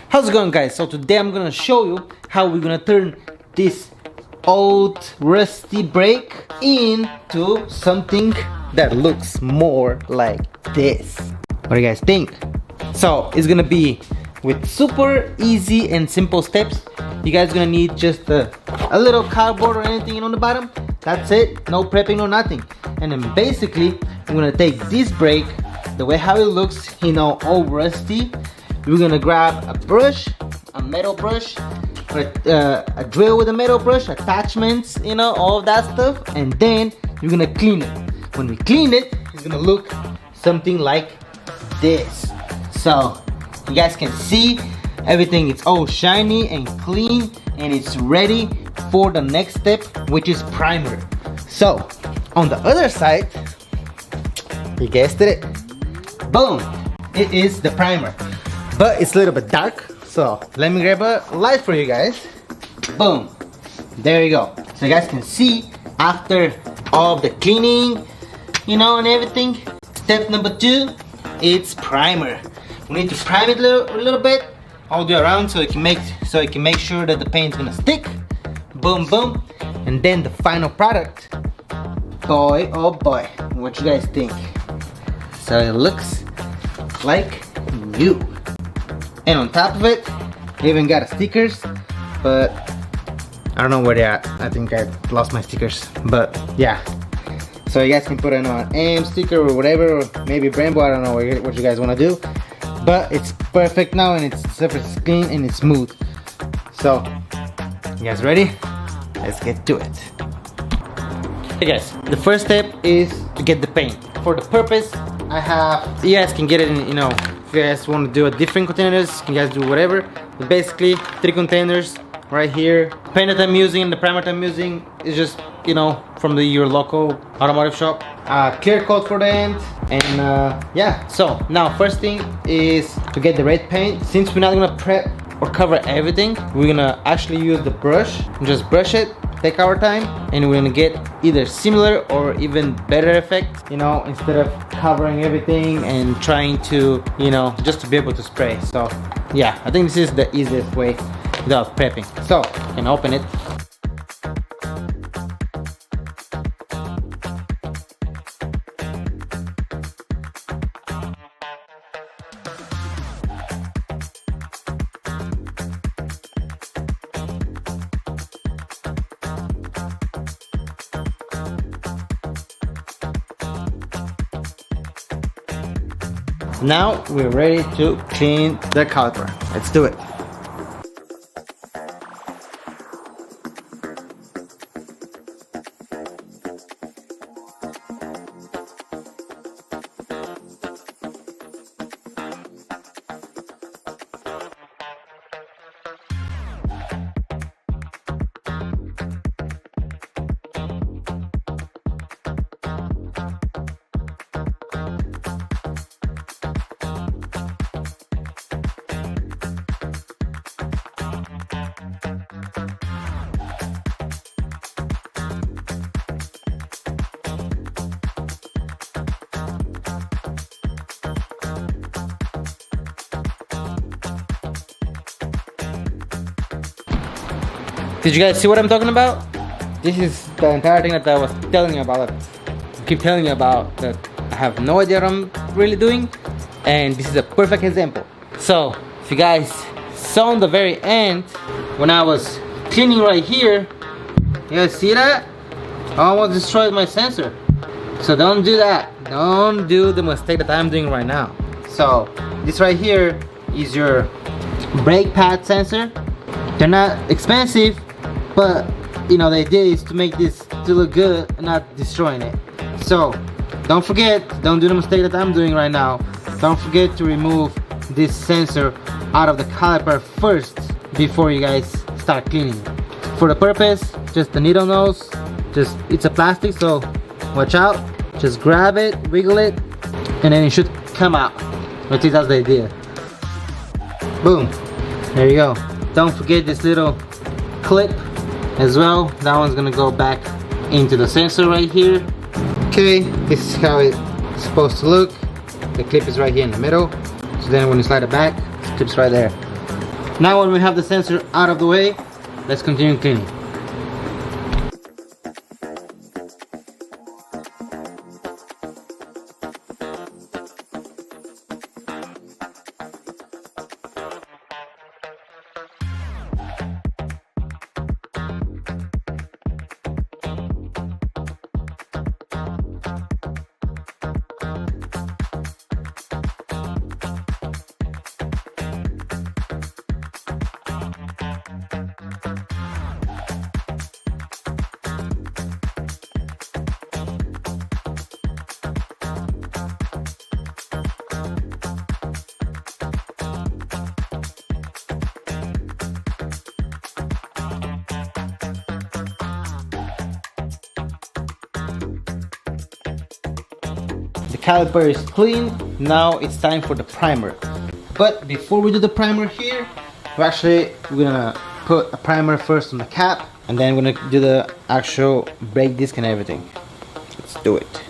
How's it going, guys? So today I'm gonna show you how we're gonna turn this old rusty brake into something that looks more like this. What do you guys think? So it's gonna be with super easy and simple steps. You guys gonna need just a little cardboard or anything on the bottom. That's it, no prepping, no nothing. And then basically we're gonna take this brake, the way how it looks, you know, all rusty. We're gonna grab a brush, a metal brush, a drill with a metal brush, attachments, you know, all of that stuff, and then we're gonna clean it. When we clean it, it's gonna look something like this. So you guys can see everything is all shiny and clean, and it's ready for the next step, which is primer. So on the other side, you guessed it, boom, it is the primer. But it's a little bit dark, so let me grab a light for you guys. Boom, there you go. So you guys can see after all of the cleaning, you know, and everything. Step number 2, it's primer. We need to prime it a little bit all the way around so it can make sure that the paint's gonna stick. Boom, boom, and then the final product. Boy, oh boy, what you guys think? So it looks like new. And on top of it, I even got stickers, but I don't know where they're at. I think I lost my stickers, but yeah. So you guys can put in an AM sticker or whatever, or maybe Brembo, I don't know what you guys want to do. But it's perfect now, and it's surface clean and it's smooth. So, you guys ready? Let's get to it. Hey guys, the first step is to get the paint. For the purpose, you guys can get it in, you know, if you guys want to do a different containers, you guys do whatever. But basically, 3 containers right here. Paint that I'm using and the primer that I'm using is just, you know, from your local automotive shop. Clear coat for the end, and yeah. So now first thing is to get the red paint. Since we're not gonna prep or cover everything, we're gonna actually use the brush and just brush it, take our time, and we're gonna get either similar or even better effect, you know, instead of covering everything and trying to, you know, just to be able to spray. So yeah, I think this is the easiest way without prepping. So you can open it. Now we're ready to clean the caliper. Let's do it. Did you guys see what I'm talking about? This is the entire thing that I was telling you about. I keep telling you about that I have no idea what I'm really doing, and this is a perfect example. So if you guys saw on the very end when I was cleaning right here, you guys see that? I almost destroyed my sensor. So don't do that. Don't do the mistake that I'm doing right now. So this right here is your brake pad sensor. They're not expensive, but you know, the idea is to make this to look good and not destroying it. So don't forget, don't do the mistake that I'm doing right now. Don't forget to remove this sensor out of the caliper first before you guys start cleaning. For the purpose, just the needle nose, it's a plastic, so watch out. Just grab it, wiggle it, and then it should come out. At least that's the idea. Boom, there you go. Don't forget this little clip as well. That one's gonna go back into the sensor right here. Okay, this is how it's supposed to look. The clip is right here in the middle. So then when you slide it back, it clips right there. Now when we have the sensor out of the way, let's continue cleaning. The caliper is clean. Now it's time for the primer. But before we do the primer here, we're gonna put a primer first on the cap, and then we're gonna do the actual brake disc and everything. Let's do it.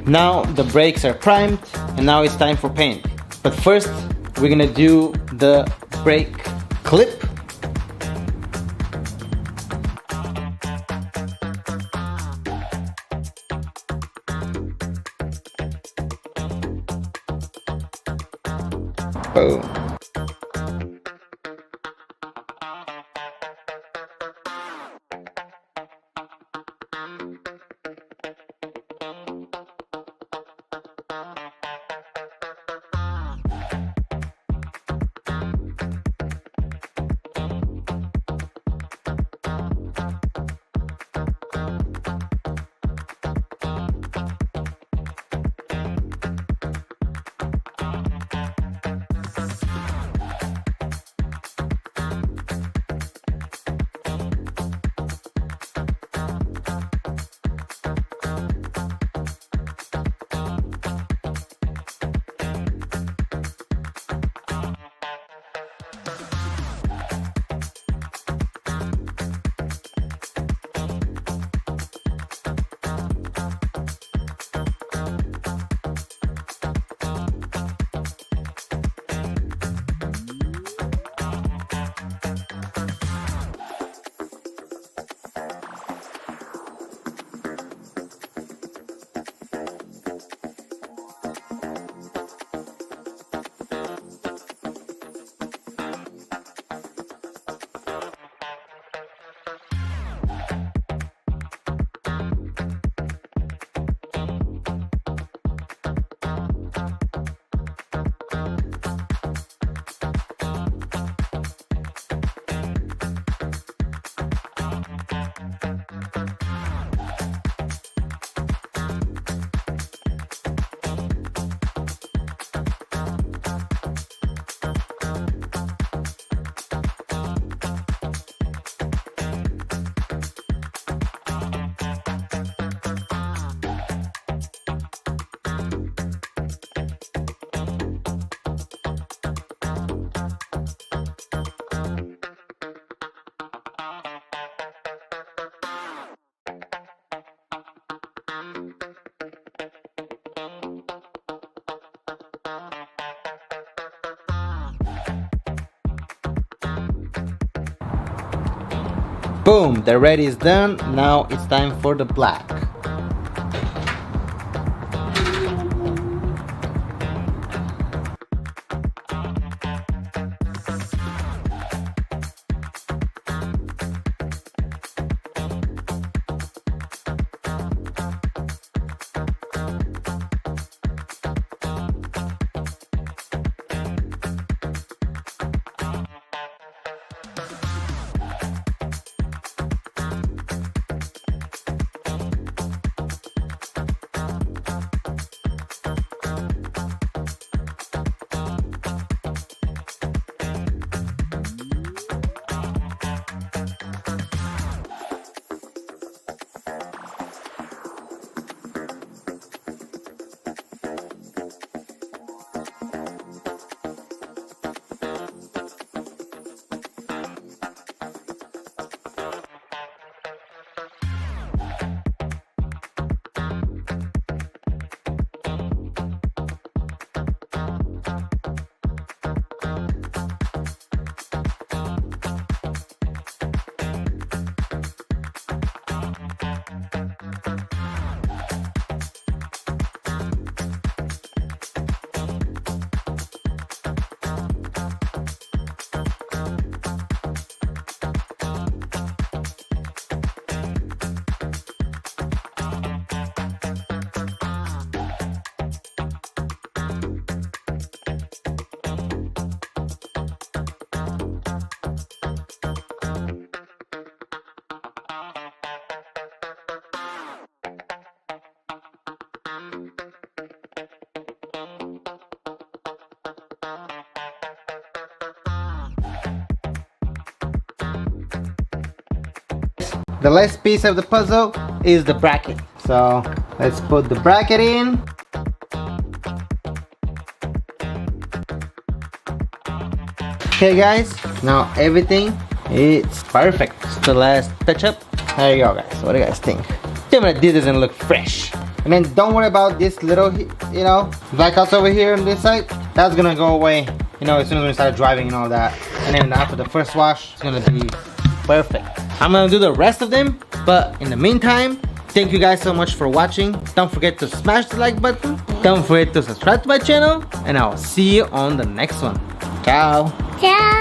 Now the brakes are primed and now it's time for paint. But first we're gonna do the brake clip. Boom. Boom, the red is done. Now it's time for the black. The last piece of the puzzle is the bracket. So let's put the bracket in. Okay guys, now everything is perfect. It's the last touch up. There you go guys, what do you guys think? Tell me that this doesn't look fresh. And then don't worry about this little, you know, blackouts over here on this side. That's gonna go away, you know, as soon as we start driving and all that. And then after the first wash, it's gonna be perfect. I'm gonna do the rest of them, but in the meantime, thank you guys so much for watching. Don't forget to smash the like button. Don't forget to subscribe to my channel, and I'll see you on the next one. Ciao. Ciao.